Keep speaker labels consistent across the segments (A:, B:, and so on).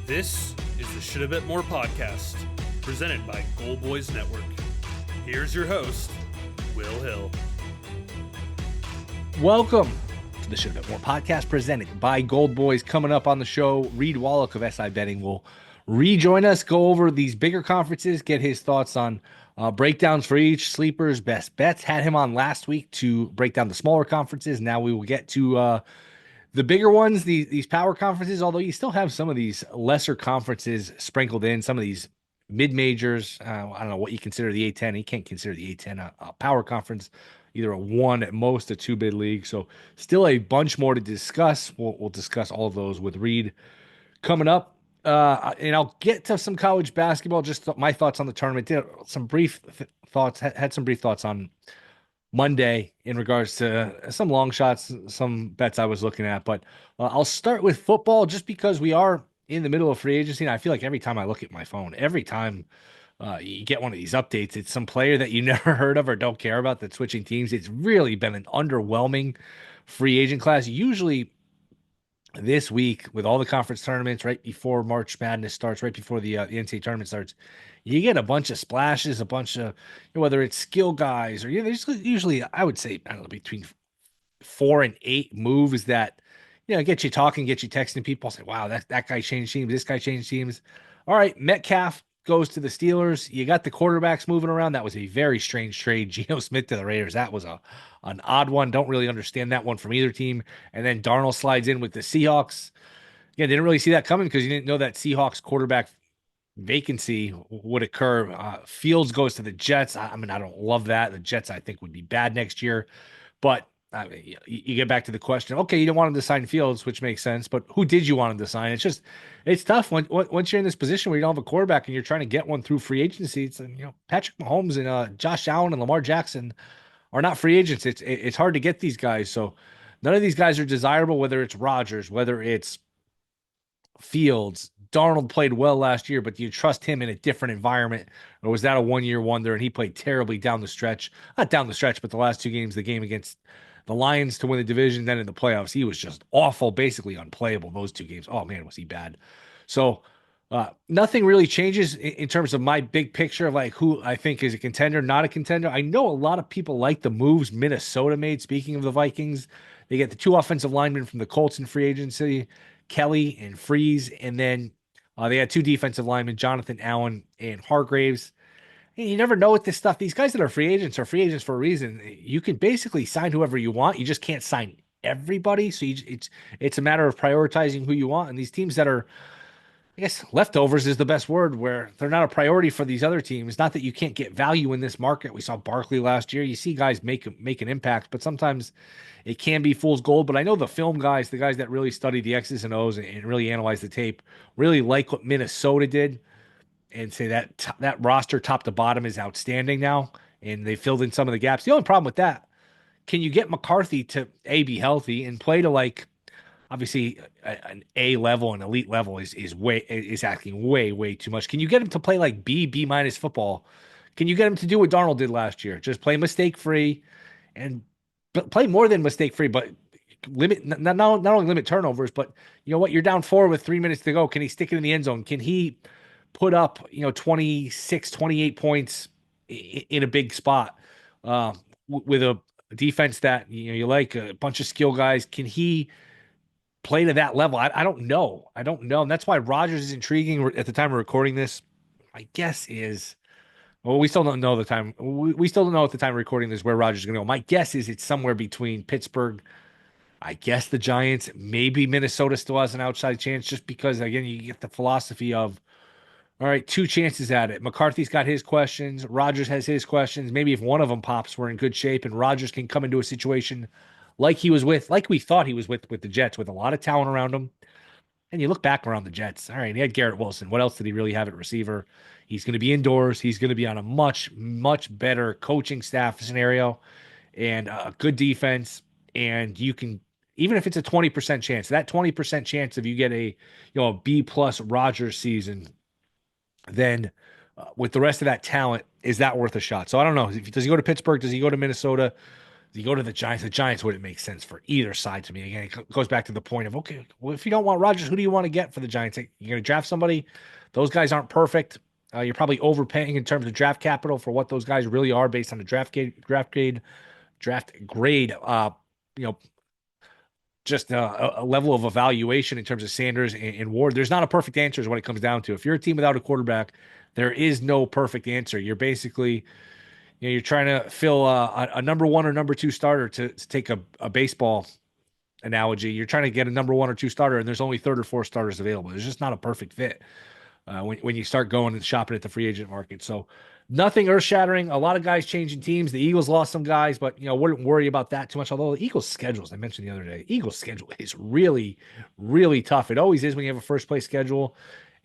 A: This is the Shoulda Bet More podcast, presented by Gold Boys Network. Here's your host, Will Hill.
B: Welcome to the Shoulda Bet More podcast, presented by Gold Boys. Coming up on the show, Reed Wallach of SI Betting will rejoin us, go over these bigger conferences, get his thoughts on breakdowns for each, sleepers, best bets. Had him on last week to break down the smaller conferences. Now we will get to the bigger ones, these power conferences, although you still have some of these lesser conferences sprinkled in, some of these mid-majors. I don't know what you consider the A10. You can't consider the A10 a power conference, either a one, at most a two-bid league. So still a bunch more to discuss. We'll discuss all of those with Reed coming up. And I'll get to some college basketball, just my thoughts on the tournament. Did some brief thoughts, had some brief thoughts on Monday in regards to some long shots, some bets I was looking at. But I'll start with football just because we are in the middle of free agency. And I feel like every time I look at my phone, every time you get one of these updates, it's some player that you never heard of or don't care about that's switching teams. It's really been an underwhelming free agent class. Usually this week, with all the conference tournaments right before March Madness starts, right before the NCAA tournament starts, you get a bunch of splashes, a bunch of, whether it's skill guys or, there's usually, I would say, I don't know, between 4 and 8 moves that, get you talking, get you texting people, say, wow, that guy changed teams, this guy changed teams. All right, Metcalf goes to the Steelers. You got the quarterbacks moving around. That was a very strange trade. Geno Smith to the Raiders. That was an odd one. Don't really understand that one from either team. And then Darnold slides in with the Seahawks. Again, didn't really see that coming because you didn't know that Seahawks quarterback vacancy would occur. Fields goes to the Jets. I mean, I don't love that. The Jets, I think, would be bad next year. But I mean, you get back to the question. Okay, you don't want him to sign Fields, which makes sense. But who did you want him to sign? It's tough once you're in this position where you don't have a quarterback and you're trying to get one through free agency. It's Patrick Mahomes and Josh Allen and Lamar Jackson are not free agents. It's hard to get these guys. So none of these guys are desirable. Whether it's Rodgers, whether it's Fields. Darnold played well last year, but do you trust him in a different environment? Or was that a one-year wonder and he played terribly down the stretch? Not down the stretch, but the last 2 games, the game against the Lions to win the division, then in the playoffs, he was just awful, basically unplayable those 2 games. Oh, man, was he bad. So nothing really changes in terms of my big picture of like who I think is a contender, not a contender. I know a lot of people like the moves Minnesota made. Speaking of the Vikings, they get the 2 offensive linemen from the Colts in free agency, Kelly and Freeze, and then they had 2 defensive linemen, Jonathan Allen and Hargraves. And you never know with this stuff. These guys that are free agents for a reason. You can basically sign whoever you want. You just can't sign everybody. So it's a matter of prioritizing who you want. And these teams that are, I guess, leftovers is the best word, where they're not a priority for these other teams. Not that you can't get value in this market. We saw Barkley last year. You see guys make an impact, but sometimes it can be fool's gold. But I know the film guys, the guys that really study the X's and O's and really analyze the tape, really like what Minnesota did and say that roster top to bottom is outstanding now. And they filled in some of the gaps. The only problem with that, can you get McCarthy to be healthy and play to, like, obviously an A level, an elite level is asking way too much. Can you get him to play like B minus football? Can you get him to do what Darnold did last year? Just play mistake free and play more than mistake free, but limit not only limit turnovers, but you know what? You're down 4 with 3 minutes to go. Can he stick it in the end zone? Can he put up 26, 28 points in a big spot with a defense that you like, a bunch of skill guys? Can he play to that level? I don't know. And that's why Rodgers is intriguing at the time of recording this. My guess is, well, we still don't know the time. We still don't know at the time of recording this where Rodgers is going to go. My guess is it's somewhere between Pittsburgh, I guess the Giants, maybe Minnesota still has an outside chance, just because, again, you get the philosophy of, all right, 2 chances at it. McCarthy's got his questions. Rodgers has his questions. Maybe if one of them pops, we're in good shape, and Rodgers can come into a situation like we thought he was with the Jets, with a lot of talent around him. And you look back around the Jets. All right, he had Garrett Wilson. What else did he really have at receiver? He's going to be indoors. He's going to be on a much better coaching staff scenario and a good defense. And you can, even if it's a 20% chance, that 20% chance of you get a B+ Rodgers season, then with the rest of that talent, is that worth a shot? So I don't know. Does he go to Pittsburgh? Does he go to Minnesota? You go to the Giants. The Giants wouldn't make sense for either side to me. Again, it goes back to the point of, okay, well, if you don't want Rodgers, who do you want to get for the Giants? You're going to draft somebody. Those guys aren't perfect. You're probably overpaying in terms of draft capital for what those guys really are based on the draft grade. You know, just a level of evaluation in terms of Sanders and Ward. There's not a perfect answer is what it comes down to. If you're a team without a quarterback, there is no perfect answer. You're basically, you're trying to fill a number one or number two starter to take a baseball analogy. You're trying to get a number one or two starter, and there's only third or fourth starters available. There's just not a perfect fit when you start going and shopping at the free agent market. So nothing earth shattering. A lot of guys changing teams. The Eagles lost some guys, but wouldn't worry about that too much. Although the Eagles' schedule, as I mentioned the other day, Eagles' schedule is really, really tough. It always is when you have a first place schedule.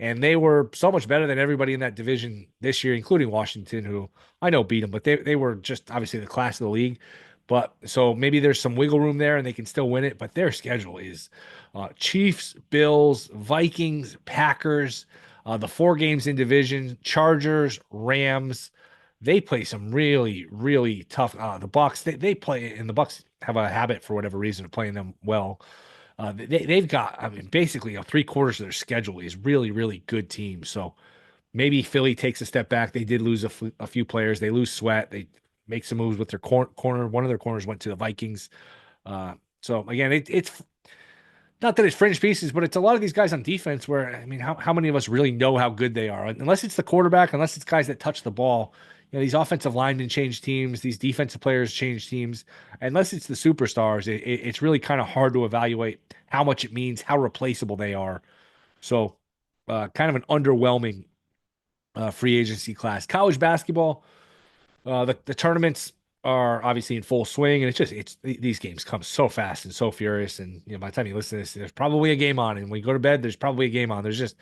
B: And they were so much better than everybody in that division this year, including Washington, who I know beat them, but they were just obviously the class of the league. But so maybe there's some wiggle room there and they can still win it. But their schedule is Chiefs, Bills, Vikings, Packers, the 4 games in division, Chargers, Rams. They play some really, really tough. The Bucks, they play, and the Bucks have a habit for whatever reason of playing them well. They've got, I mean, basically 3/4 of their schedule is really, really good teams. So maybe Philly takes a step back. They did lose a few players. They lose Sweat. They make some moves with their corner. One of their corners went to the Vikings. So again, it's not that it's fringe pieces, but it's a lot of these guys on defense where, I mean, how many of us really know how good they are? Unless it's the quarterback, unless it's guys that touch the ball. These offensive linemen change teams. These defensive players change teams. Unless it's the superstars, it's really kind of hard to evaluate how much it means, how replaceable they are. So kind of an underwhelming free agency class. College basketball, the tournaments are obviously in full swing, and it's these games come so fast and so furious. And by the time you listen to this, there's probably a game on, and when you go to bed, there's probably a game on. There's just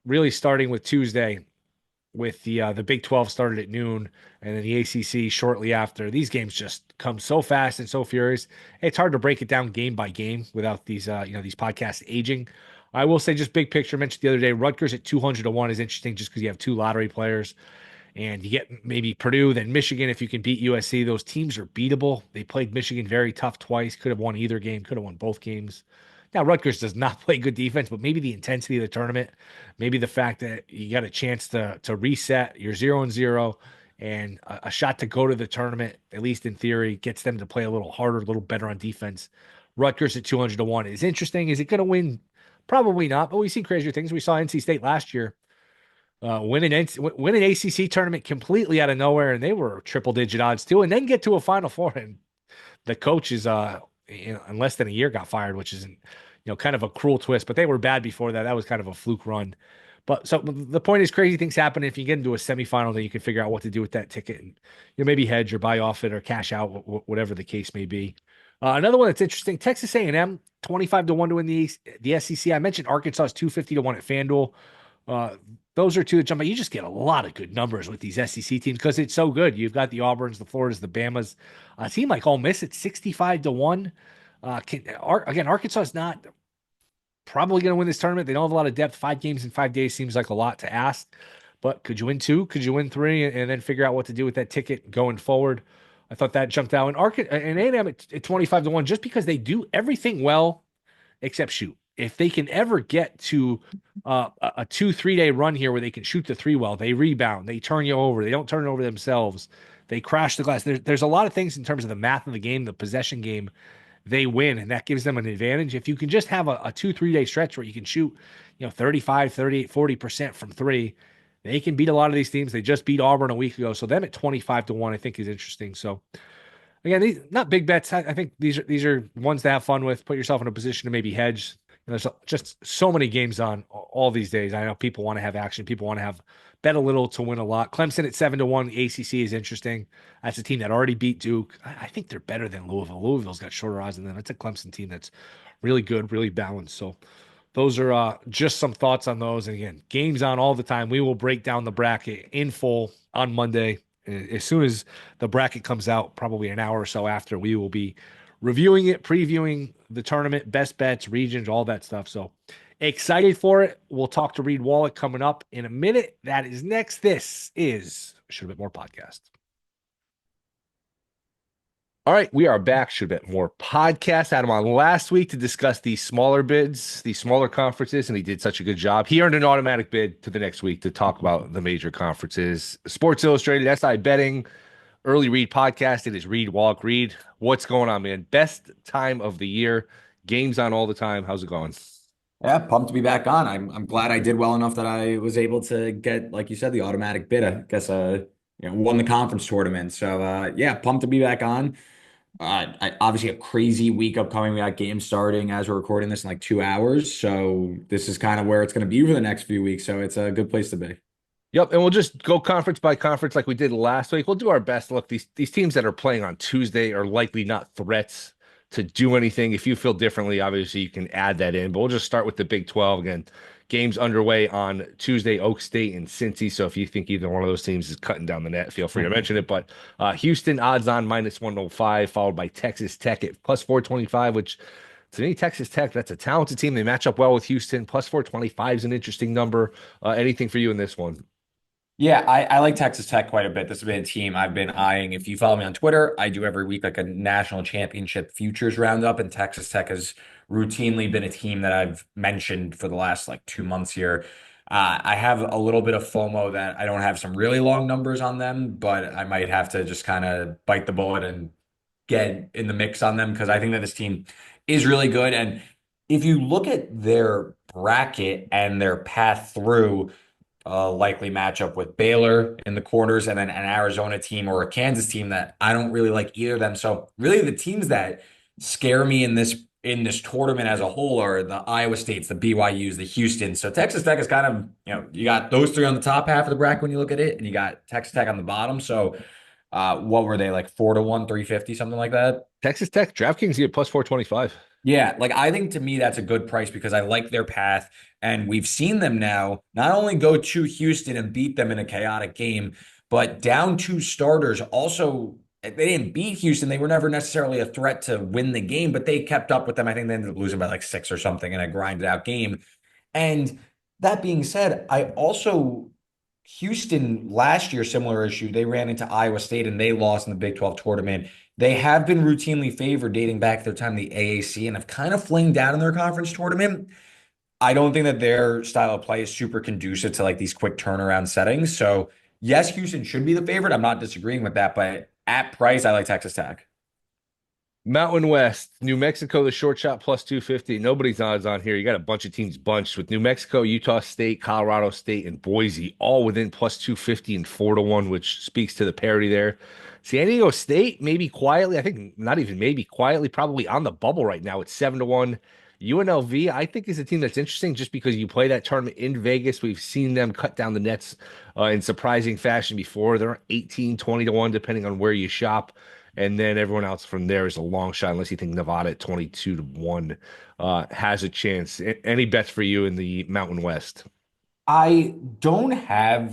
B: really starting with Tuesday, with the Big 12 started at noon, and then the ACC shortly after. These games just come so fast and so furious. It's hard to break it down game by game without these these podcasts aging. I will say, just big picture, mentioned the other day, Rutgers at 200-1 is interesting just because you have 2 lottery players. And you get maybe Purdue, then Michigan. If you can beat USC, those teams are beatable. They played Michigan very tough twice. Could have won either game. Could have won both games. Now, Rutgers does not play good defense, but maybe the intensity of the tournament, maybe the fact that you got a chance to reset, you're 0-0, and a shot to go to the tournament, at least in theory, gets them to play a little harder, a little better on defense. Rutgers at 200-1 is interesting. Is it going to win? Probably not, but we've seen crazier things. We saw NC State last year win an ACC tournament completely out of nowhere, and they were triple-digit odds too, and then get to a Final Four, and the coach is in less than a year got fired, which is kind of a cruel twist. But they were bad before that. That was kind of a fluke run. But so the point is, crazy things happen. If you get into a semifinal, then you can figure out what to do with that ticket, and maybe hedge or buy off it or cash out, whatever the case may be. Another one that's interesting: Texas A&M 25-1 to win the SEC. I mentioned Arkansas is 250-1 at FanDuel. Those are 2 that jump out. You just get a lot of good numbers with these SEC teams because it's so good. You've got the Auburns, the Floridas, the Bamas. A team like Ole Miss at 65-1. Again, Arkansas is not probably going to win this tournament. They don't have a lot of depth. 5 games in 5 days seems like a lot to ask. But could you win 2? Could you win 3? And then figure out what to do with that ticket going forward? I thought that jumped out. And A&M at 25-1, just because they do everything well except shoot. If they can ever get to a 2-3 day run here where they can shoot the 3 well, they rebound, they turn you over, they don't turn it over themselves, they crash the glass. There's a lot of things in terms of the math of the game, the possession game, they win, and that gives them an advantage. If you can just have a 2-3 day stretch where you can shoot 35, 38, 40% from 3, they can beat a lot of these teams. They just beat Auburn a week ago, so them at 25-1 I think is interesting. So again, these not big bets. I think these are ones to have fun with. Put yourself in a position to maybe hedge. There's just so many games on all these days. I know people want to have action. People want to have bet a little to win a lot. Clemson at 7-1. The ACC is interesting. That's a team that already beat Duke. I think they're better than Louisville. Louisville's got shorter odds than them. It's a Clemson team that's really good, really balanced. So those are just some thoughts on those. And again, games on all the time. We will break down the bracket in full on Monday. As soon as the bracket comes out, probably an hour or so after, we will be reviewing it, previewing the tournament, best bets, regions, all that stuff. So excited for it. We'll talk to Reed Wallach coming up in a minute. That is next. This is Shoulda Bet More podcast. All right, we are back. Should Bet More podcast. Had him on last week to discuss these smaller bids, these smaller conferences, and he did such a good job. He earned an automatic bid to the next week to talk about the major conferences. Sports Illustrated, SI Betting, early read podcast. It is Reed Wallach. Reed, what's going on, man? Best time of the year. Games on all the time. How's it going?
C: Yeah, pumped to be back on. I'm glad I did well enough that I was able to get, like you said, the automatic bid. I guess won the conference tournament. So yeah, pumped to be back on. Obviously a crazy week upcoming. We got games starting as we're recording this in like 2 hours. So this is kind of where it's going to be for the next few weeks. So it's a good place to be.
B: Yep, and we'll just go conference by conference like we did last week. We'll do our best. Look, these teams that are playing on Tuesday are likely not threats to do anything. If you feel differently, obviously you can add that in. But we'll just start with the Big 12 again. Games underway on Tuesday, Oak State and Cincy. So if you think either one of those teams is cutting down the net, feel free to mention it. But Houston odds on -105, followed by Texas Tech at +425, which to me, Texas Tech, that's a talented team. They match up well with Houston. +425 is an interesting number. Anything for you in this one?
C: Yeah, I like Texas Tech quite a bit. This has been a team I've been eyeing. If you follow me on Twitter, I do every week like a national championship futures roundup, and Texas Tech has routinely been a team that I've mentioned for the last like 2 months here. I have a little bit of FOMO that I don't have some really long numbers on them, but I might have to just kind of bite the bullet and get in the mix on them because I think that this team is really good. And if you look at their bracket and their path through, likely matchup with Baylor in the quarters and then an Arizona team or a Kansas team that I don't really like either of them. So really the teams that scare me in this tournament as a whole are the Iowa States, the BYUs, the Houston. So Texas Tech is kind of, you got those three on the top half of the bracket when you look at it, and you got Texas Tech on the bottom. So what were they like 4-1, 350, something like that?
B: Texas Tech, DraftKings get +425.
C: Yeah, like I think to me that's a good price because I like their path. And we've seen them now not only go to Houston and beat them in a chaotic game, but down two starters also. They didn't beat Houston. They were never necessarily a threat to win the game, but they kept up with them. I think they ended up losing by like six or something in a grinded out game. And that being said, I also Houston last year, similar issue. They ran into Iowa State and they lost in the Big 12 tournament. They have been routinely favored dating back to their time in the AAC and have kind of flinged down in their conference tournament. I don't think that their style of play is super conducive to like these quick turnaround settings. So yes, Houston should be the favorite. I'm not disagreeing with that, but at price, I like Texas Tech.
B: Mountain West, New Mexico, the short shot +250. Nobody's odds on here. You got a bunch of teams bunched with New Mexico, Utah State, Colorado State, and Boise, all within +250 and 4-1, which speaks to the parity there. San Diego State, maybe quietly, I think not even maybe quietly, probably on the bubble right now. It's 7-1. UNLV, I think, is a team that's interesting just because you play that tournament in Vegas. We've seen them cut down the nets in surprising fashion before. They're 18, 20-1, depending on where you shop. And then everyone else from there is a long shot, unless you think Nevada at 22-1 has a chance. Any bets for you in the Mountain West?
C: I don't have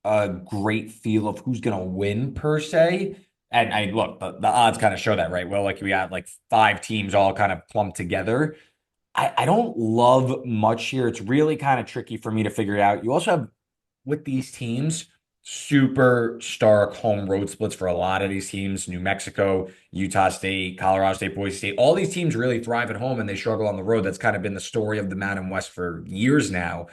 C: a great feel of who's going to win per se. And I look, the odds kind of show that, right? Well, like we got like five teams all kind of clumped together. I don't love much here. It's really kind of tricky for me to figure it out. You also have with these teams, super stark home road splits for a lot of these teams. New Mexico, Utah State, Colorado State, Boise State. All these teams really thrive at home and they struggle on the road. That's kind of been the story of the Mountain West for years now.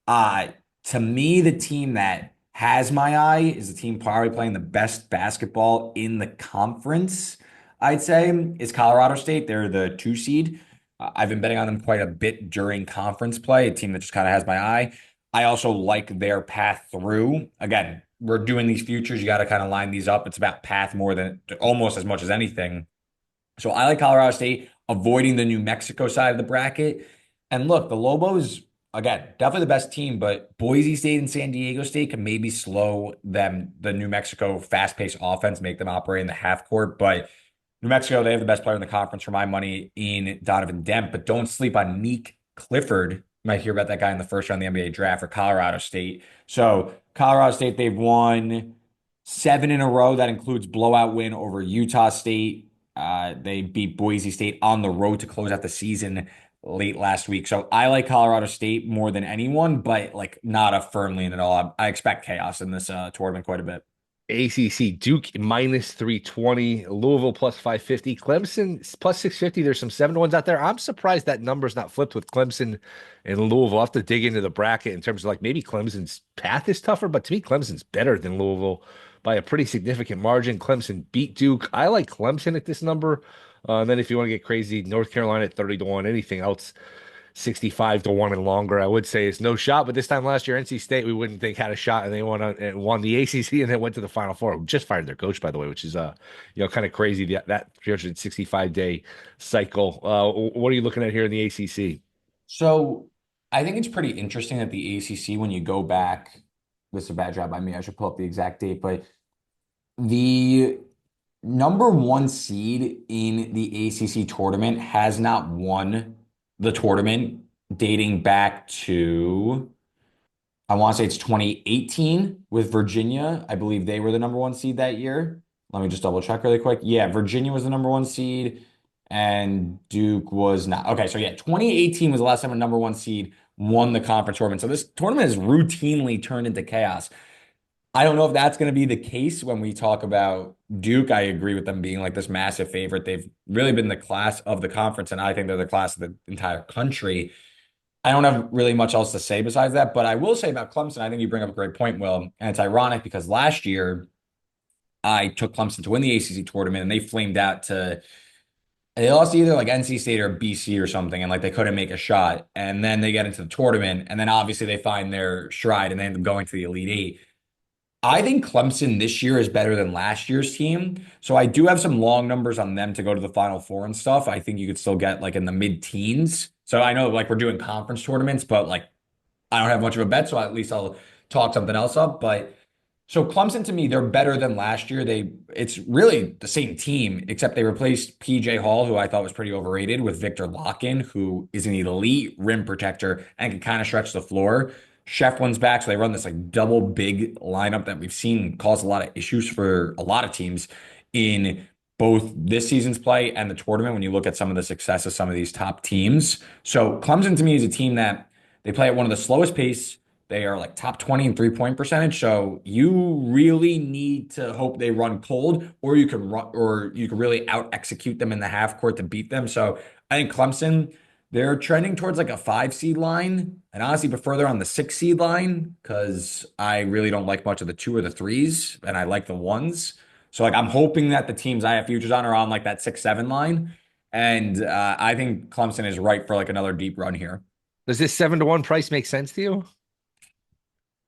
C: Uh, to me, the team that has my eye is the team probably playing the best basketball in the conference. I'd say is Colorado State. They're the 2 seed. I've been betting on them quite a bit during conference play, a team that just kind of has my eye. I also like their path through. Again, we're doing these futures. You got to kind of line these up. It's about path more than almost as much as anything. So I like Colorado State avoiding the New Mexico side of the bracket. And look, the Lobos, again, definitely the best team, but Boise State and San Diego State can maybe slow them, the New Mexico fast-paced offense, make them operate in the half court. But New Mexico, they have the best player in the conference for my money in Donovan Dent, but don't sleep on Neek Clifford. You might hear about that guy in the first round of the NBA draft for Colorado State. So Colorado State, they've won seven in a row. That includes blowout win over Utah State. They beat Boise State on the road to close out the season late last week. So I like Colorado State more than anyone, but like not a firmly in at all. I expect chaos in this tournament quite a bit.
B: ACC, Duke -320, Louisville +550, Clemson +650. There's some 7-1s out there. I'm surprised that number's not flipped with Clemson and Louisville. I'll have to dig into the bracket in terms of like maybe Clemson's path is tougher, but to me, Clemson's better than Louisville by a pretty significant margin. Clemson beat Duke. I like Clemson at this number. And then if you want to get crazy, North Carolina at 30-1. Anything else 65-1 and longer, I would say is no shot. But this time last year, NC State, we wouldn't think had a shot, and they won the ACC and then went to the Final Four. Just fired their coach, by the way, which is kind of crazy that 365-day cycle. What are you looking at here in the ACC?
C: So I think it's pretty interesting that the ACC, when you go back, this is a bad job by me. I should pull up the exact date, but the number one seed in the ACC tournament has not won the tournament dating back to, I want to say it's 2018 with Virginia. I believe they were the number one seed that year. Let me just double check really quick. Yeah, Virginia was the number one seed and Duke was not. Okay, so yeah, 2018 was the last time a number one seed won the conference tournament. So this tournament has routinely turned into chaos. I don't know if that's going to be the case when we talk about Duke. I agree with them being like this massive favorite. They've really been the class of the conference, and I think they're the class of the entire country. I don't have really much else to say besides that, but I will say about Clemson, I think you bring up a great point, Will, and it's ironic because last year I took Clemson to win the ACC tournament, and they flamed out to they lost to either like NC State or BC or something, and like they couldn't make a shot. And then they get into the tournament, and then obviously they find their stride and they end up going to the Elite Eight. I think Clemson this year is better than last year's team. So I do have some long numbers on them to go to the Final Four and stuff. I think you could still get like in the mid-teens. So I know like we're doing conference tournaments, but like I don't have much of a bet, so at least I'll talk something else up. But so Clemson to me, they're better than last year. It's really the same team, except they replaced PJ Hall, who I thought was pretty overrated, with Victor Locken, who is an elite rim protector and can kind of stretch the floor. Shefflin's back, so they run this like double big lineup that we've seen cause a lot of issues for a lot of teams in both this season's play and the tournament when you look at some of the success of some of these top teams. So Clemson to me is a team that they play at one of the slowest pace. They are like top 20 in 3-point percentage. So you really need to hope they run cold, or you can run, or you can really out execute them in the half court to beat them. So I think Clemson, they're trending towards like a 5 seed line, and honestly prefer they're on the 6 seed line because I really don't like much of the 2 or the 3s, and I like the 1s. So like I'm hoping that the teams I have futures on are on like that 6-7 line, and I think Clemson is right for like another deep run here.
B: Does this 7-1 price make sense to you?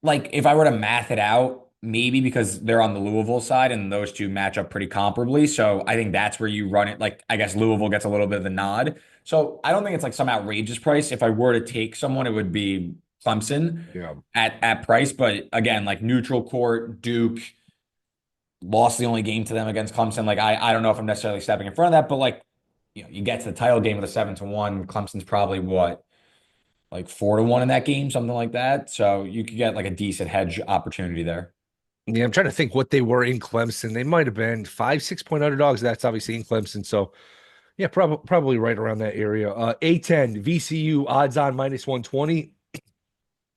C: Like if I were to math it out, maybe because they're on the Louisville side and those two match up pretty comparably. So I think that's where you run it. Like I guess Louisville gets a little bit of the nod. So I don't think it's like some outrageous price. If I were to take someone, it would be Clemson
B: Yeah.
C: at price. But again, like neutral court, Duke lost the only game to them against Clemson. Like I don't know if I'm necessarily stepping in front of that, but like you get to the title game with a 7-1. Clemson's probably what, like 4-1 in that game, something like that. So you could get like a decent hedge opportunity there.
B: Yeah, I'm trying to think what they were in Clemson. They might have been 5, 6 point underdogs. That's obviously in Clemson. So yeah, probably right around that area. A10 VCU odds on -120.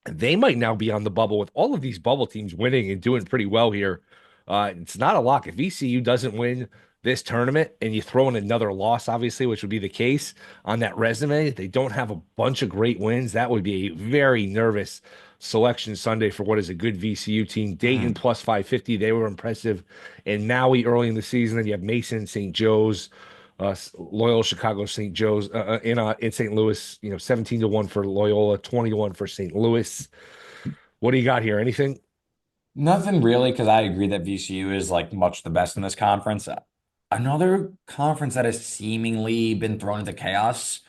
B: They might now be on the bubble with all of these bubble teams winning and doing pretty well here. It's not a lock. If VCU doesn't win this tournament and you throw in another loss, obviously, which would be the case on that resume, they don't have a bunch of great wins. That would be a very nervous selection Sunday for what is a good VCU team. Dayton +550. They were impressive. And Maui early in the season. Then you have Mason, St. Joe's, Loyola Chicago, St. Joe's in St. Louis, 17-1 for Loyola, 20-1 for St. Louis. What do you got here? Anything?
C: Nothing really, because I agree that VCU is like much the best in this conference. Another conference that has seemingly been thrown into chaos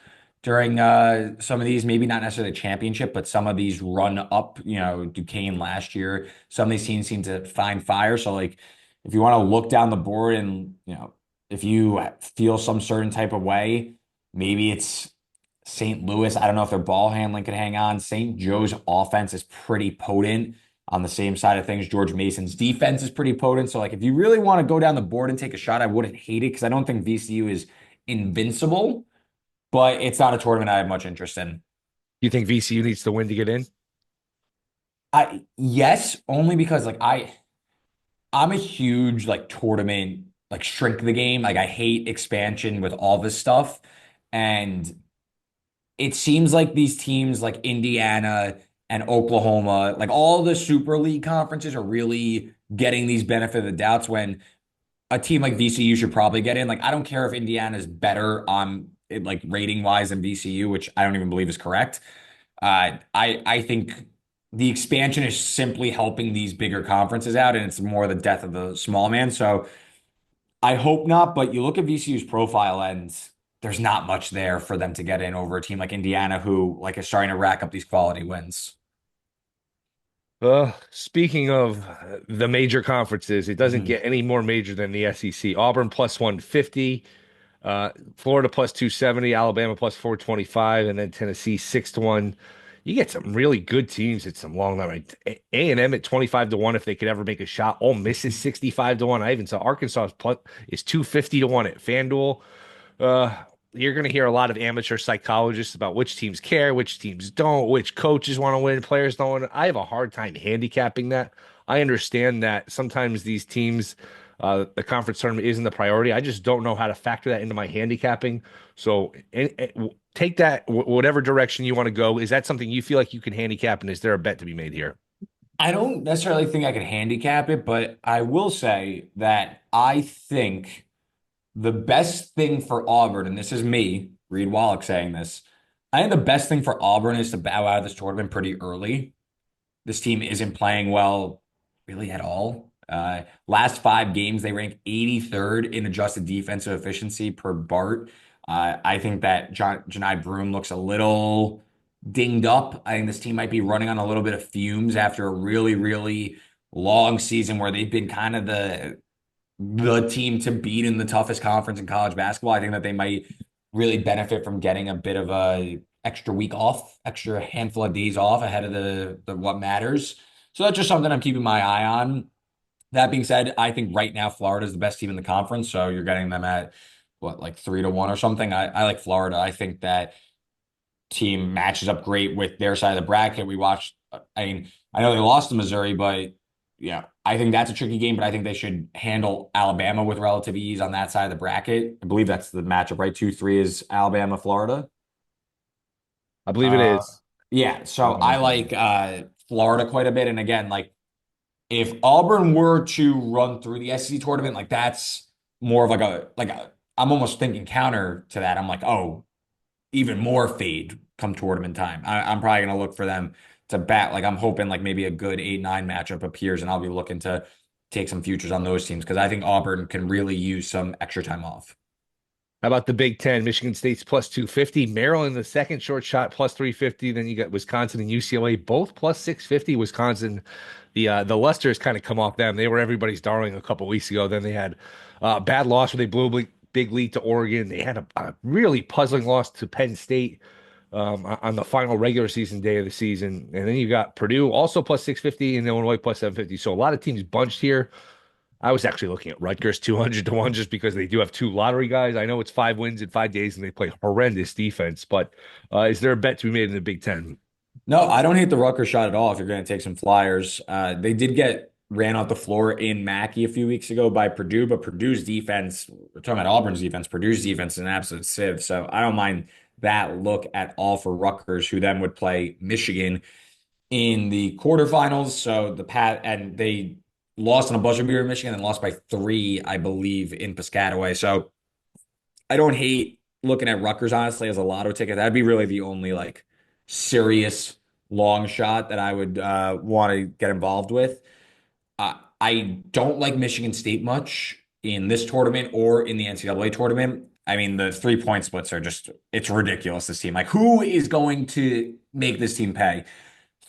C: during some of these, maybe not necessarily the championship, but some of these run up, Duquesne last year, some of these teams seem to find fire. So like if you want to look down the board and if you feel some certain type of way, maybe it's St. Louis. I don't know if their ball handling could hang on. St. Joe's offense is pretty potent. On the same side of things, George Mason's defense is pretty potent. So, like, if you really want to go down the board and take a shot, I wouldn't hate it because I don't think VCU is invincible, but it's not a tournament I have much interest in.
B: You think VCU needs to win to get in?
C: Yes, only because like I'm a huge like tournament, like shrink the game. Like I hate expansion with all this stuff. And it seems like these teams like Indiana and Oklahoma, like all the Super League conferences are really getting these benefit of the doubts when a team like VCU should probably get in. Like, I don't care if Indiana's better on it, like rating wise than VCU, which I don't even believe is correct. I think the expansion is simply helping these bigger conferences out, and it's more the death of the small man. So I hope not, but you look at VCU's profile and there's not much there for them to get in over a team like Indiana, who like is starting to rack up these quality wins.
B: Speaking of the major conferences, it doesn't
C: Mhm.
B: get any more major than the SEC. Auburn plus 150, Florida plus 270, Alabama plus 425, and then Tennessee 6-1. You get some really good teams at some long line. A&M at 25-1 if they could ever make a shot. Ole Miss is 65-1. I even saw Arkansas is 250-1 at FanDuel. Uh, you're going to hear a lot of amateur psychologists about which teams care, which teams don't, which coaches want to win, players don't want to. I have a hard time handicapping that. I understand that sometimes these teams, the conference tournament isn't the priority. I just don't know how to factor that into my handicapping. So take that whatever direction you want to go. Is that something you feel like you can handicap? And is there a bet to be made here?
C: I don't necessarily think I can handicap it, but I will say that I think the best thing for Auburn, and this is me, Reed Wallach, saying this, I think the best thing for Auburn is to bow out of this tournament pretty early. This team isn't playing well really at all. Last 5 games, they rank 83rd in adjusted defensive efficiency per BART. I think that Janai Broom looks a little dinged up. I think this team might be running on a little bit of fumes after a really, really long season where they've been kind of the team to beat in the toughest conference in college basketball. I think that they might really benefit from getting a bit of a extra week off, extra handful of days off ahead of the what matters. So that's just something I'm keeping my eye on. That being said, I think right now Florida is the best team in the conference. So you're getting them at what, like 3-1 or something. I like Florida. I think that team matches up great with their side of the bracket. We watched, I mean, I know they lost to Missouri, but yeah, I think that's a tricky game, but I think they should handle Alabama with relative ease on that side of the bracket. I believe that's the matchup, right? 2-3 is Alabama, Florida.
B: I believe it
C: Uh,
B: is.
C: yeah, so I like Florida quite a bit. And again, like if Auburn were to run through the SEC tournament, like that's more of I'm almost thinking counter to that. I'm like, oh, even more fade come tournament time. I'm probably going to look for them to bat. Like I'm hoping like maybe a good 8-9 matchup appears, and I'll be looking to take some futures on those teams because I think Auburn can really use some extra time off.
B: How about the Big Ten? Michigan State's plus 250. Maryland, the second short shot, plus 350. Then you got Wisconsin and UCLA, both plus 650. Wisconsin, the luster has kind of come off them. They were everybody's darling a couple weeks ago. Then they had a bad loss where they blew a big lead to Oregon. They had a really puzzling loss to Penn State on the final regular season day of the season. And then you got Purdue also plus 650 and Illinois plus 750. So a lot of teams bunched here. I was actually looking at Rutgers 200-1 just because they do have two lottery guys. I know it's 5 wins in 5 days and they play horrendous defense, but is there a bet to be made in the Big Ten?
C: No, I don't hate the Rutgers shot at all if you're going to take some flyers. They did get ran off the floor in Mackey a few weeks ago by Purdue, but Purdue's defense, we're talking about Auburn's defense, Purdue's defense is an absolute sieve. So I don't mind that look at all for Rutgers, who then would play Michigan in the quarterfinals. So and they lost on a buzzer beater in Michigan and lost by 3, I believe, in Piscataway. So I don't hate looking at Rutgers, honestly, as a lotto ticket. That'd be really the only like serious long shot that I would want to get involved with. I don't like Michigan State much in this tournament or in the NCAA tournament. I mean, the 3-point splits are just, it's ridiculous, this team. Like, who is going to make this team pay?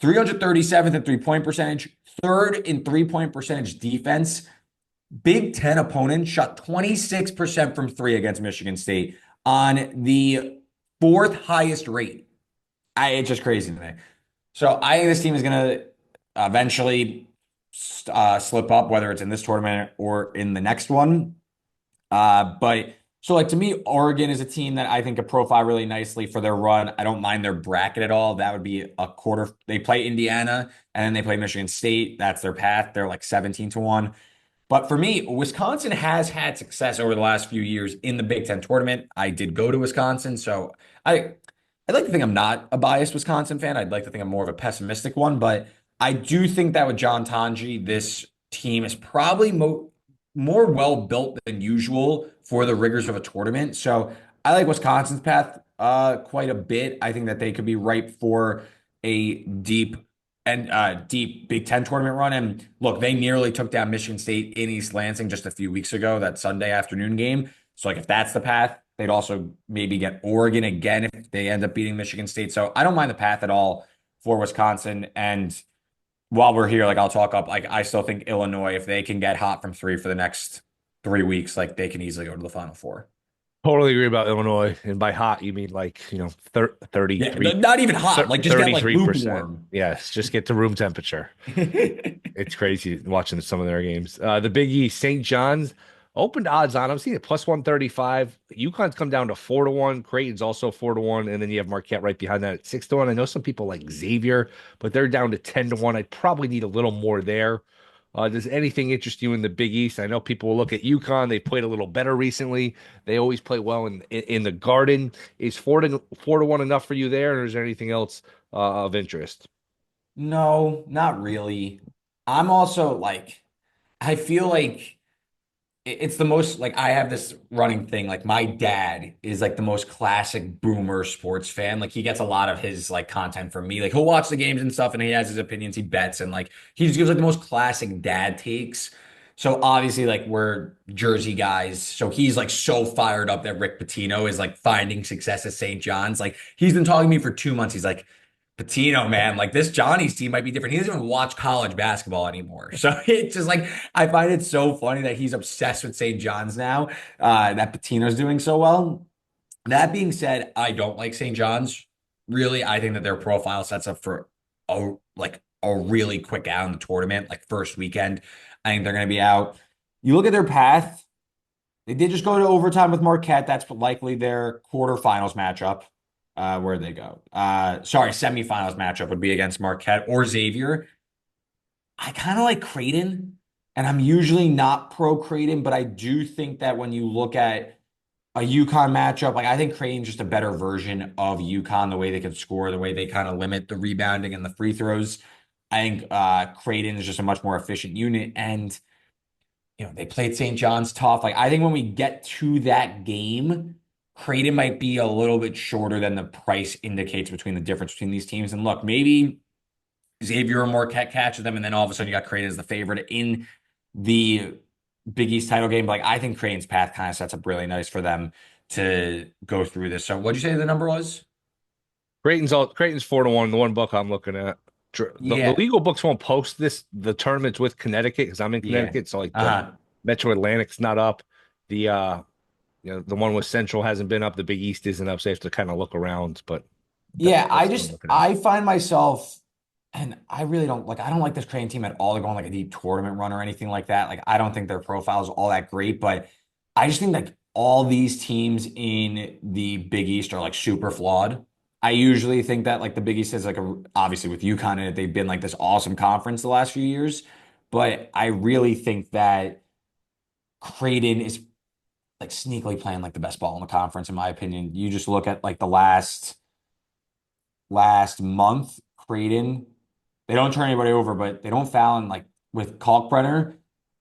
C: 337th in 3-point percentage, third in 3-point percentage defense. Big Ten opponent shot 26% from three against Michigan State on the fourth highest rate. It's just crazy to me. So I think this team is going to eventually slip up, whether it's in this tournament or in the next one. But so like to me, Oregon is a team that I think could profile really nicely for their run. I don't mind their bracket at all. That would be a quarter. They play Indiana and then they play Michigan State. That's their path. They're like 17-1. But for me, Wisconsin has had success over the last few years in the Big Ten tournament. I did go to Wisconsin, so I I'd like to think I'm not a biased Wisconsin fan. I'd like to think I'm more of a pessimistic one, but I do think that with John Tanji, this team is probably more well built than usual for the rigors of a tournament. So I like Wisconsin's path quite a bit. I think that they could be ripe for a deep Big Ten tournament run. And look, they nearly took down Michigan State in East Lansing just a few weeks ago, that Sunday afternoon game. So like if that's the path, they'd also maybe get Oregon again if they end up beating Michigan State. So I don't mind the path at all for Wisconsin. And while we're here, like I'll talk up, like I still think Illinois, if they can get hot from three for the next 3 weeks, like they can easily go to the Final Four.
B: Totally agree about Illinois. And by hot, you mean like, 30,
C: Yeah,
B: 33,
C: not even hot, like just get like
B: 33%.
C: lukewarm.
B: Yes, just get to room temperature. It's crazy watching some of their games. The Big East, St. John's opened odds on. I'm seeing it plus 135. UConn's come down to 4-1. Creighton's also 4-1. And then you have Marquette right behind that at 6-1. I know some people like Xavier, but they're down to 10-1. I'd probably need a little more there. Does anything interest you in the Big East? I know people will look at UConn. They played a little better recently. They always play well in the Garden. Is 4-1 enough for you there, or is there anything else of interest?
C: No, not really. I'm also like, I feel like it's the most like I have this running thing. Like my dad is like the most classic boomer sports fan. Like he gets a lot of his like content from me. Like he'll watch the games and stuff and he has his opinions, he bets, and like he just gives like the most classic dad takes. So obviously, like we're Jersey guys. So he's like so fired up that Rick Pitino is like finding success at St. John's. Like he's been talking to me for 2 months. He's like, Patino, man, like this Johnny's team might be different. He doesn't even watch college basketball anymore. So it's just like I find it so funny that he's obsessed with St. John's now, that Patino's doing so well. That being said, I don't like St. John's. Really, I think that their profile sets up for a really quick out in the tournament, like first weekend. I think they're going to be out. You look at their path. They did just go to overtime with Marquette. That's likely their quarterfinals matchup. Where'd they go? Sorry, semifinals matchup would be against Marquette or Xavier. I kind of like Creighton, and I'm usually not pro Creighton, but I do think that when you look at a UConn matchup, like I think Creighton's just a better version of UConn, the way they can score, the way they kind of limit the rebounding and the free throws. I think Creighton is just a much more efficient unit, and they played St. John's tough. Like I think when we get to that game, Creighton might be a little bit shorter than the price indicates between the difference between these teams. And look, maybe Xavier or Marquette catches them, and then all of a sudden you got Creighton as the favorite in the Big East title game. But like I think Creighton's path kind of sets up really nice for them to go through this. So what'd you say the number was?
B: Creighton's 4-1. The one book I'm looking at. The
C: Yeah.
B: legal books won't post the tournaments with Connecticut because I'm in
C: Yeah.
B: Connecticut. So like the
C: Uh-huh.
B: Metro Atlantic's not up. The the one with Central hasn't been up. The Big East isn't up. So you have to kind of look around. But
C: Yeah,
B: that's what I'm looking at.
C: I find myself, and I really I don't like this Creighton team at all. They're going like a deep tournament run or anything like that. Like I don't think their profile is all that great, but I just think like all these teams in the Big East are like super flawed. I usually think that like the Big East is like obviously with UConn in it, they've been like this awesome conference the last few years, but I really think that Creighton is like sneakily playing like the best ball in the conference, in my opinion. You just look at like the last month, Creighton, they don't turn anybody over, but they don't foul. And like with Kalkbrenner,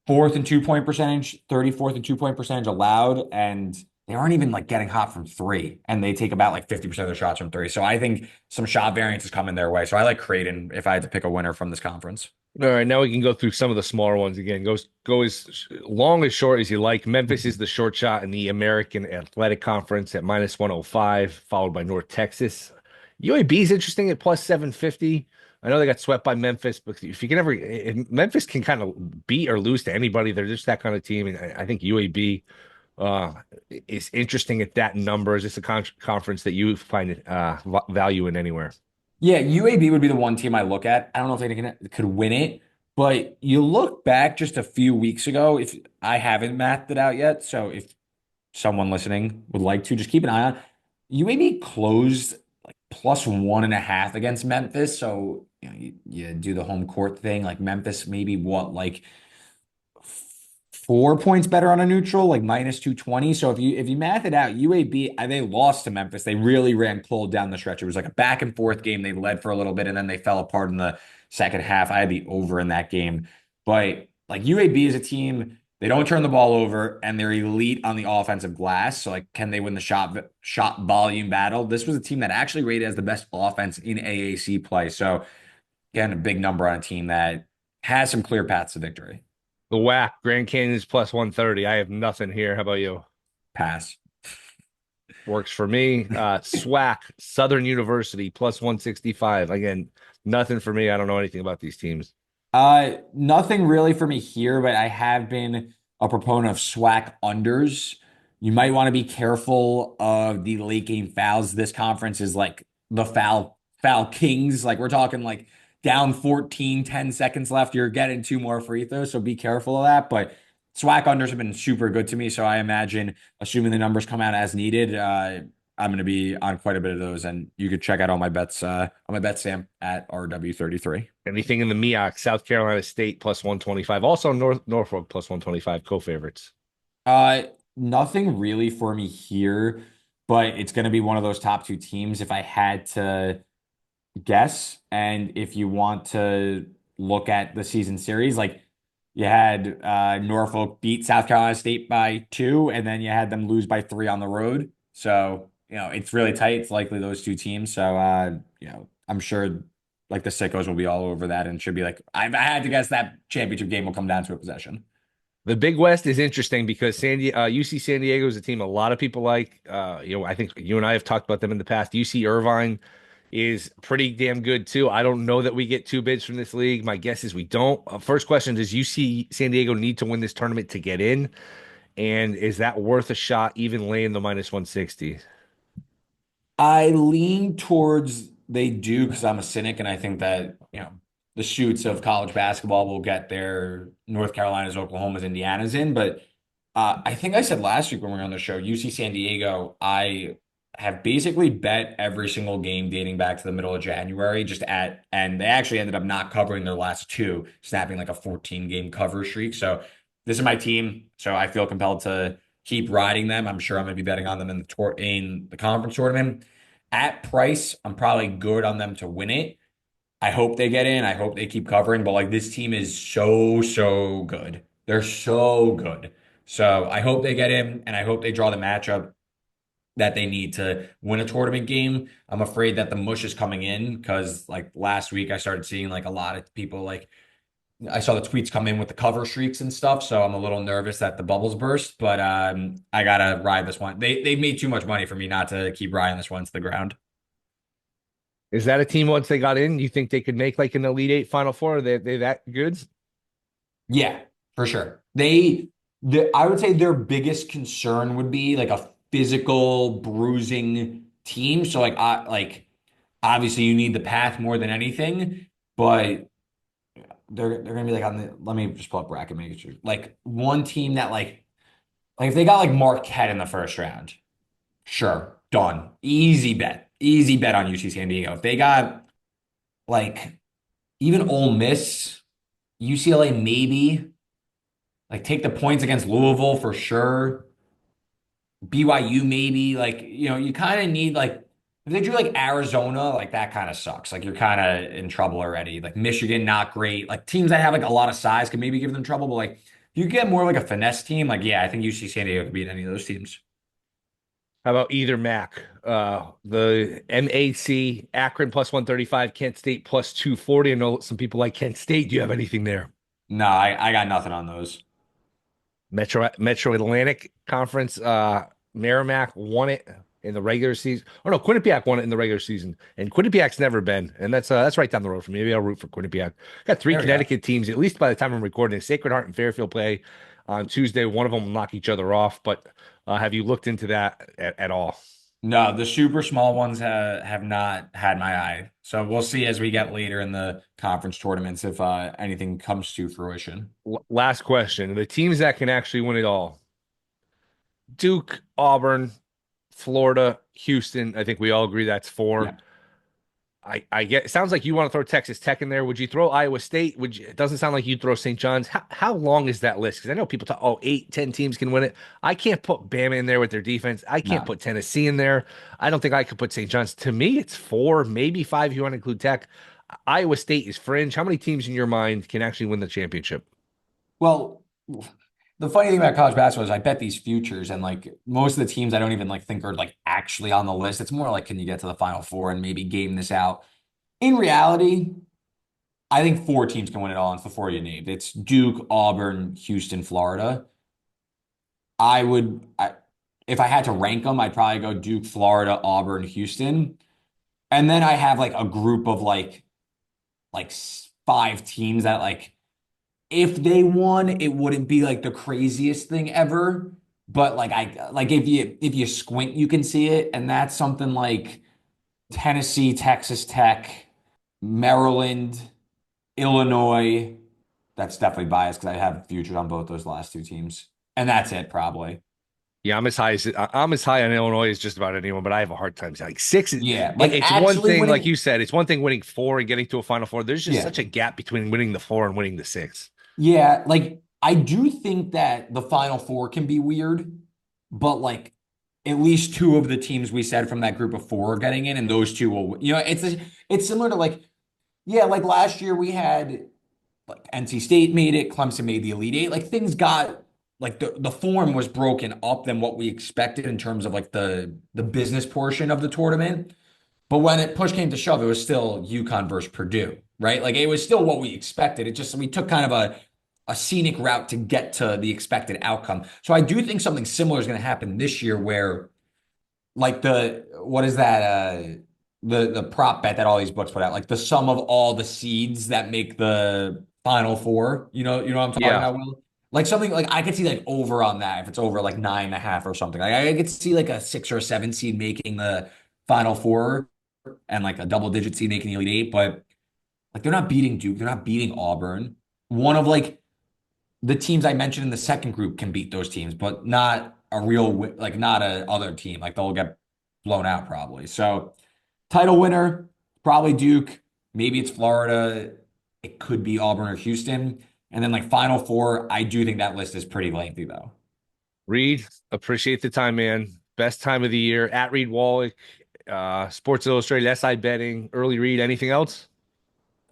C: fourth and 2 point percentage, 34th and 2 point percentage allowed. And they aren't even like getting hot from three. And they take about like 50% of their shots from three. So I think some shot variance is coming their way. So I like Creighton if I had to pick a winner from this conference.
B: All right, now we can go through some of the smaller ones again. Go as long as short as you like. Memphis is the short shot in the American Athletic Conference at minus 105, followed by North Texas. UAB is interesting at plus 750. I know they got swept by Memphis, but if you can ever, if Memphis can kind of beat or lose to anybody, they're just that kind of team. And I think UAB uh, is interesting at that number. Is this a conference that you find value in anywhere?
C: Yeah, UAB would be the one team I look at. I don't know if they could win it, but you look back just a few weeks ago, if I haven't mathed it out yet. So if someone listening would like to, just keep an eye on. UAB closed like plus 1.5 against Memphis. So you do the home court thing. Like Memphis, maybe what, like 4 points better on a neutral, like minus 220. So if you math it out, UAB, they lost to Memphis. They really ran cold down the stretch. It was like a back and forth game. They led for a little bit and then they fell apart in the second half. I had the over in that game. But like UAB is a team, they don't turn the ball over and they're elite on the offensive glass. So like can they win the shot volume battle? This was a team that actually rated as the best offense in AAC play. So again, a big number on a team that has some clear paths to victory.
B: The WAC, Grand Canyon's plus 130. I have nothing here. How about you?
C: Pass.
B: Works for me. SWAC, Southern University, plus 165. Again, nothing for me. I don't know anything about these teams.
C: Nothing really for me here, but I have been a proponent of SWAC unders. You might want to be careful of the late game fouls. This conference is like the foul kings. Like we're talking like down 14, 10 seconds left. You're getting two more free throws, so be careful of that. But SWAC unders have been super good to me, so I imagine, assuming the numbers come out as needed, I'm going to be on quite a bit of those, and you could check out all my bets on my bet stamp at RW33.
B: Anything in the MEAC, South Carolina State plus 125. Also Norfolk plus 125, co-favorites.
C: Uh, Nothing really for me here, but it's going to be one of those top two teams if I had to guess. And if you want to look at the season series, like you had Norfolk beat South Carolina State by 2, and then you had them lose by 3 on the road. So, it's really tight. It's likely those two teams. So, I'm sure like the sickos will be all over that and should be like, I had to guess that championship game will come down to a possession.
B: The Big West is interesting because UC San Diego is a team a lot of people like. I think you and I have talked about them in the past. UC Irvine is pretty damn good too. I don't know that we get 2 bids from this league. My guess is we don't. First question, does UC San Diego need to win this tournament to get in? And is that worth a shot, even laying the minus 160?
C: I lean towards they do because I'm a cynic and I think that, the shoots of college basketball will get their North Carolina's, Oklahoma's, Indiana's in. But I think I said last week when we were on the show, UC San Diego, I have basically bet every single game dating back to the middle of January, and they actually ended up not covering their last 2, snapping like a 14-game cover streak. So this is my team. So I feel compelled to keep riding them. I'm sure I'm going to be betting on them in the conference tournament. At price, I'm probably good on them to win it. I hope they get in. I hope they keep covering. But like this team is so, so good. They're so good. So I hope they get in and I hope they draw the matchup that they need to win a tournament game. I'm afraid that the mush is coming in because like last week I started seeing like a lot of people like I saw the tweets come in with the cover streaks and stuff. So I'm a little nervous that the bubbles burst, but I gotta ride this one. They've made too much money for me not to keep riding this one to the ground.
B: Is that a team once they got in, you think they could make like an Elite Eight Final Four? Are they that good?
C: Yeah, for sure. I would say their biggest concern would be like a physical bruising team. So like obviously you need the path more than anything, but they're gonna be like on the let me just pull up bracket make sure. Like one team that like if they got like Marquette in the first round, sure, done. Easy bet. Easy bet on UC San Diego. If they got like even Ole Miss, UCLA maybe. Like take the points against Louisville for sure. BYU maybe. Like, you kind of need like if they drew like Arizona, like that kind of sucks. Like you're kind of in trouble already. Like Michigan, not great. Like teams that have like a lot of size can maybe give them trouble. But like if you get more like a finesse team, like yeah, I think UC San Diego could beat any of those teams.
B: How about either MAC? The MAC, Akron plus 135, Kent State plus 240. I know some people like Kent State. Do you have anything there?
C: No, I got nothing on those.
B: Metro Atlantic Conference, Merrimack won it in the regular season. Oh no, Quinnipiac won it in the regular season, and Quinnipiac's never been, and that's right down the road from me. Maybe I'll root for Quinnipiac. Got 3
C: There we go.
B: Connecticut teams, at least by the time I'm recording. Sacred Heart and Fairfield play on Tuesday. One of them will knock each other off, but have you looked into that at all?
C: No, the super small ones have not had my eye. So we'll see as we get later in the conference tournaments if anything comes to fruition.
B: Last question: the teams that can actually win it all: Duke, Auburn, Florida, Houston. I think we all agree that's 4.
C: Yeah.
B: I get it sounds like you want to throw Texas Tech in there. Would you throw Iowa State? It doesn't sound like you'd throw St. John's. How long is that list? Because I know people talk, oh, 8, 10 teams can win it. I can't put Bama in there with their defense. I can't
C: No.
B: put Tennessee in there. I don't think I could put St. John's. To me, it's 4, maybe 5 if you want to include Tech. Iowa State is fringe. How many teams in your mind can actually win the championship?
C: Well, the funny thing about college basketball is I bet these futures and like most of the teams I don't even like think are like actually on the list. It's more like can you get to the Final Four and maybe game this out? In reality, I think 4 teams can win it all. And it's the 4 you named. It's Duke, Auburn, Houston, Florida. If I had to rank them, I'd probably go Duke, Florida, Auburn, Houston. And then I have like a group of like 5 teams that like if they won, it wouldn't be like the craziest thing ever. But like I like if you squint, you can see it. And that's something like Tennessee, Texas Tech, Maryland, Illinois. That's definitely biased because I have futures on both those last 2 teams. And that's it, probably.
B: Yeah, I'm as high on Illinois as just about anyone, but I have a hard time saying like 6.
C: Yeah, like
B: It's one
C: actually
B: thing, like
C: winning.
B: you said, it's one thing winning 4 and getting to a Final Four. There's just
C: Yeah.
B: such a gap between winning the 4 and winning the 6.
C: Yeah, like I do think that the Final Four can be weird, but like at least 2 of the teams we said from that group of 4 are getting in, and those 2 will, it's similar to like, yeah, like last year we had like NC State made it, Clemson made the Elite Eight, like things got like the form was broken up than what we expected in terms of like the business portion of the tournament. But when it push came to shove, it was still UConn versus Purdue, right? Like it was still what we expected. It just we took kind of a scenic route to get to the expected outcome. So I do think something similar is going to happen this year where like the what is that the prop bet that all these books put out, like the sum of all the seeds that make the final four, you know what I'm talking
B: Yeah.
C: about, Will? Like something like I could see like over on that if it's over like 9.5 or something. Like I could see like a 6 or 7 seed making the final four and like a double digit seed making the Elite Eight, but like they're not beating Duke, they're not beating Auburn. One of like the teams I mentioned in the second group can beat those teams, but not a real like not a other team. Like they'll get blown out probably. So title winner, probably Duke. Maybe it's Florida. It could be Auburn or Houston. And then like Final Four, I do think that list is pretty lengthy though.
B: Reed, appreciate the time, man. Best time of the year at Reed Wallach, Sports Illustrated, SI Betting, early read. Anything else?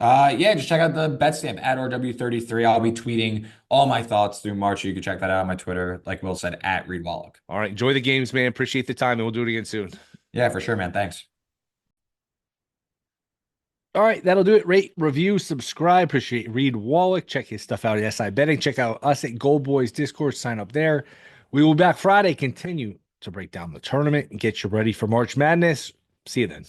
C: Yeah, just check out the bet stamp at RW33. I'll be tweeting all my thoughts through March. You can check that out on my Twitter, like Will said, at Reed Wallach.
B: All right. Enjoy the games, man. Appreciate the time, and we'll do it again soon.
C: Yeah, for sure, man. Thanks.
B: All right, that'll do it. Rate, review, subscribe. Appreciate Reed Wallach. Check his stuff out at SI Betting. Check out us at Gold Boys Discord. Sign up there. We will be back Friday. Continue to break down the tournament and get you ready for March Madness. See you then.